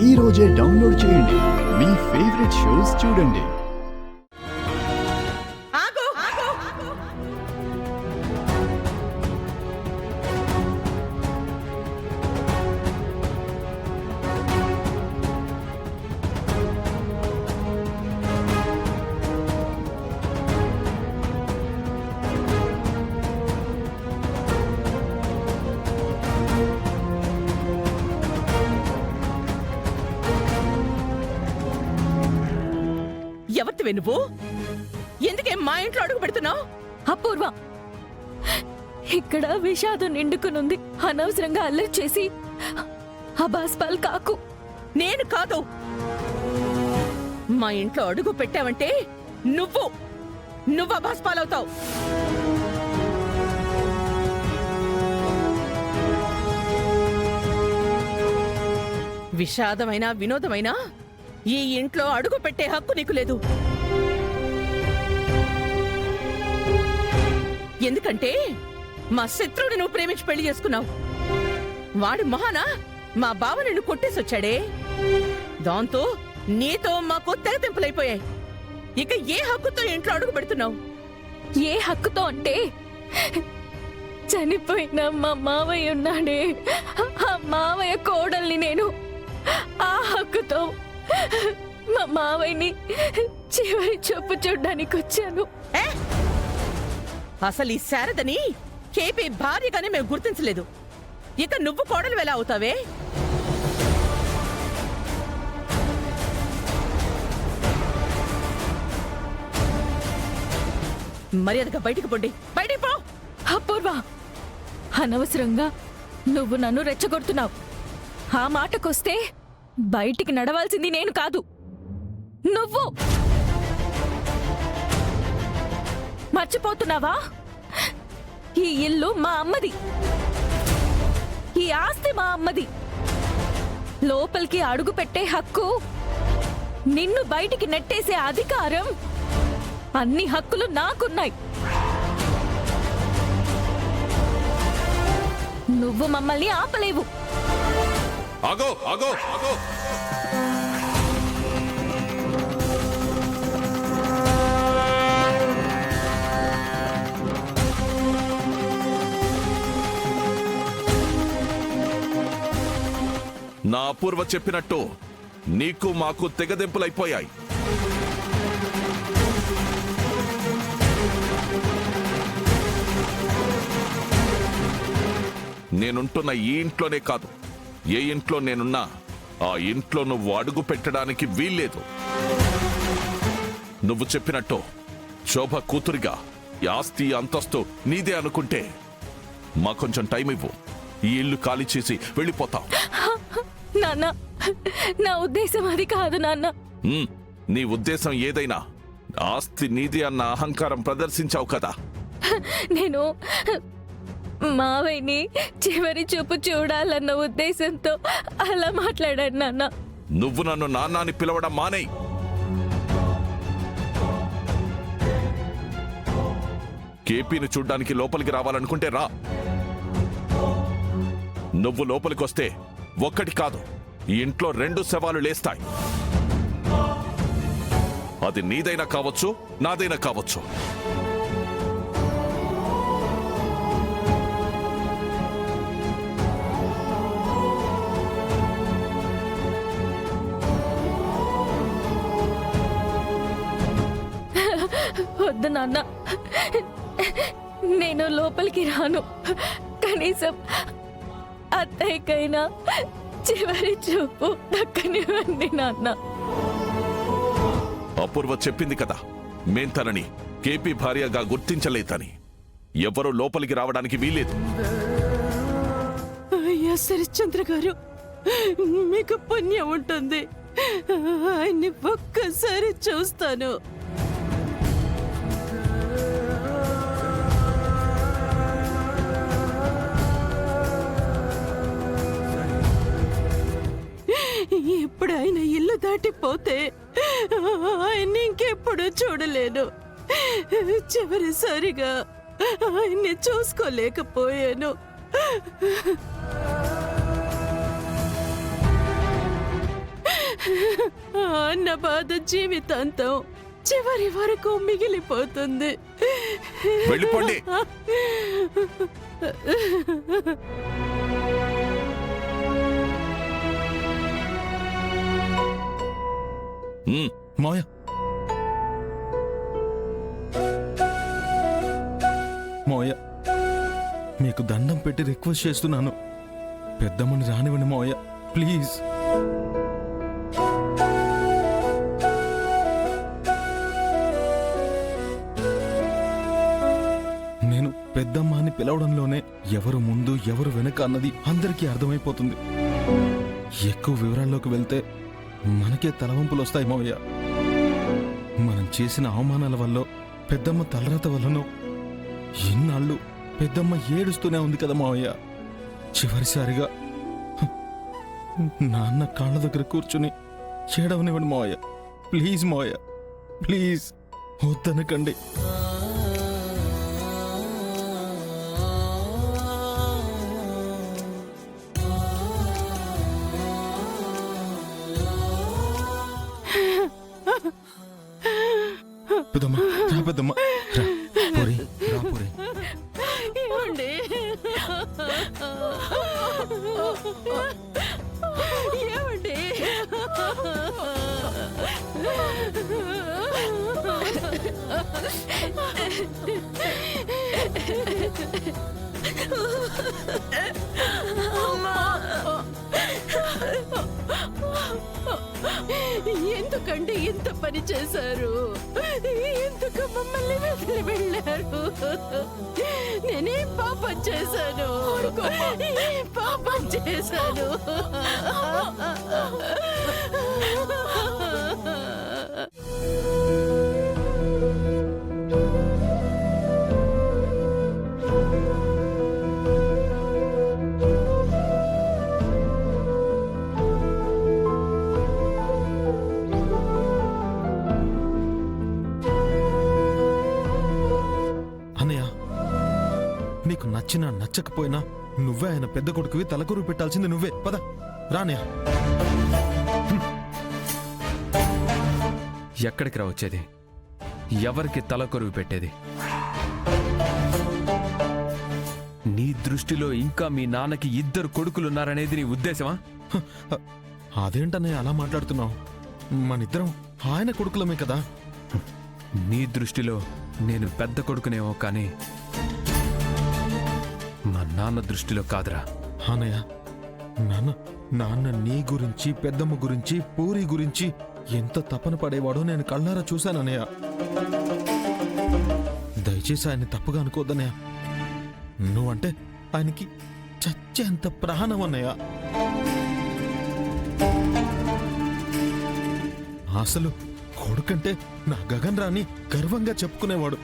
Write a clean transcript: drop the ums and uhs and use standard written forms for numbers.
ఈ రోజే డౌన్లోడ్ చేయండి. మీ ఫేవరెట్ షోస్ చూడండి. ఎవరివే నువ్వు? ఎందుకే మా ఇంట్లో అడుగు పెడుతున్నావు? అపూర్వ, ఇక్కడ విషాదం నిండుకునుంది. అనవసరంగా అల్లరి చేసి అబాస్పాల్ కాకు. నేను కాదు. మా ఇంట్లో అడుగు పెట్టావంటే నువ్వు అబాస్పాలవుతావు. విషాదమైన వినోదమైనా ఈ ఇంట్లో అడుగు పెట్టే హక్కు నీకు లేదు. ఎందుకంటే మా శత్రువుని నువ్వు ప్రేమించి పెళ్లి చేసుకున్నావు. వాడి మొహాన మా బావ నిన్ను కొట్టేసొచ్చాడే. దాంతో నీతో మాకు తెగతింపులైపోయాయి. ఇక ఏ హక్కుతో ఇంట్లో అడుగు పెడుతున్నావు? ఏ హక్కుతో అంటే, చనిపోయిన మా మావయ్య ఉన్నాడే, ఆ మావయ్య కోడల్ని నేను. ఆ హక్కుతో మా మావయ్యని చివరి చూపు చూడ్డానికి వచ్చాను. అసలు ఈ శారదని కేపీ భార్యగానే మేము గుర్తించలేదు. ఇక నువ్వు కోడలు ఎలా అవుతావే? మర్యాదగా బయటికి పొండి. బయటికి పో. అపూర్వ, అనవసరంగా నువ్వు నన్ను రెచ్చగొడుతున్నావు. ఆ మాటకొస్తే బయటికి నడవాల్సింది నేను కాదు, నువ్వు. మర్చిపోతున్నావా? ఈ ఇల్లు మా అమ్మది, ఈ ఆస్తి మా అమ్మది. లోపలికి అడుగు పెట్టే హక్కు, నిన్ను బయటికి నెట్టేసే అధికారం, అన్ని హక్కులు నాకున్నాయి. నువ్వు మమ్మల్ని ఆపలేవు. ఆగో ఆగో ఆగో! నా అపూర్వ చెప్పినట్టు నీకు మాకు తెగదెంపులైపోయాయి. నేనుంటున్న ఈ ఇంట్లోనే కాదు, ఏ ఇంట్లో నేనున్నా ఆ ఇంట్లో నువ్వు అడుగు పెట్టడానికి వీల్లేదు. నువ్వు చెప్పినట్టు శోభ కూతురిగా ఈ ఆస్తి అంతస్తు నీదే అనుకుంటే మా కొంచెం టైం ఇవ్వు. ఈ ఇల్లు ఖాళీ చేసి వెళ్ళిపోతాం. నాన్న, నా ఉద్దేశం అది కాదు నాన్న. నీ ఉద్దేశం ఏదైనా ఆస్తి నీది అన్న అహంకారం ప్రదర్శించావు కదా. నేను మావయ్యని చివరి చూపు చూడాలన్న ఉద్దేశంతో అలా మాట్లాడాను నాన్న. నువ్వు నన్ను నాన్నని పిలవడం మానేయ్. కేపీని చూడ్డానికి లోపలికి రావాలనుకుంటే రా. నువ్వు లోపలికొస్తే ఒక్కటి కాదు, ఈ ఇంట్లో 2 శవాలు లేస్తాయి. అది నీదైనా కావచ్చు, నాదైనా కావచ్చు. వద్దు నాన్న, నేను లోపలికి రాను. కనీసం అత్తయ్యకైనా చివరి చూపు దక్కనివ్వండి నాన్న. అపూర్వ చెప్పింది కదా, మేం తనని కేపీ భార్యగా గుర్తించలేదని. ఎవరూ లోపలికి రావడానికి వీలేదు. అయ్యా సరిశ్చంద్ర గారు, మీకు పుణ్యం ఉంటుంది. ఆయన్ని ఒక్కసారి చూస్తాను. ఇప్పుడు ఆయన ఇల్లు దాటిపోతే ఆయన్ని ఇంకెప్పుడు చూడలేను. చివరిసారిగా ఆయన్ని చూసుకోలేకపోయాను. అన్న బాధ జీవితాంతం చివరి వరకు మిగిలిపోతుంది. వెళ్ళిపోండి. మావయ్య, మావయ్య, మీకు దండం పెట్టి రిక్వెస్ట్ చేస్తున్నాను, పెద్దమ్మని రానివ్వండి మావయ్య, ప్లీజ్. నేను పెద్దమ్మ అని పిలవడంలోనే ఎవరు ముందు ఎవరు వెనక అన్నది అందరికీ అర్థమైపోతుంది. ఎక్కువ వివరాల్లోకి వెళ్తే మనకే తలవంపులు వస్తాయి మావయ్య. మనం చేసిన అవమానాల వల్ల, పెద్దమ్మ తలరాత వల్లనో ఇన్నాళ్ళు పెద్దమ్మ ఏడుస్తూనే ఉంది కదా మావయ్య. చివరిసారిగా నాన్న కాళ్ళ దగ్గర కూర్చుని ఏడవనివ్వండి మావయ్య, ప్లీజ్ మావయ్య, ప్లీజ్, వద్దనకండి. పెద్దమ్మ, రా పెద్దమ్మ, రా పోరి, రా పోరి. ఏమండి? ఏమండి? ఎందుకండి ఇంత పని చేశారు? ఎందుకు మమ్మల్ని వదిలి వెళ్ళారు? నేనేం పాపం చేశాను? ఏం పాపం చేశాను? నీకు నచ్చినా నచ్చకపోయినా నువ్వే ఆయన పెద్ద కొడుకువి, తలకొరువు పెట్టాల్సింది నువ్వే. పద రానయ్య. ఎక్కడికి రా వచ్చేది? ఎవరికి తలకొరువు పెట్టేది? నీ దృష్టిలో ఇంకా మీ నాన్నకి 2 కొడుకులున్నారనేది నీ ఉద్దేశమా? అదేంటన్నయ్య అలా మాట్లాడుతున్నావు? మనిద్దరం ఆయన కొడుకులమే కదా. నీ దృష్టిలో నేను పెద్ద కొడుకునేమో కానీ మా నాన్న దృష్టిలో కాదురా. అన్నయ్య, నాన్న నీ గురించి, పెద్దమ్మ గురించి, పూరి గురించి ఎంత తపన పడేవాడో నేను కళ్ళారా చూశానన్నయ్య. దయచేసి ఆయన తప్పుగా అనుకోద్దన్నయ్య. నువ్వంటే ఆయనకి చచ్చేంత ప్రాణం అన్నయ్య. అసలు కొడుకంటే నా గగన్ రాని గర్వంగా చెప్పుకునేవాడు.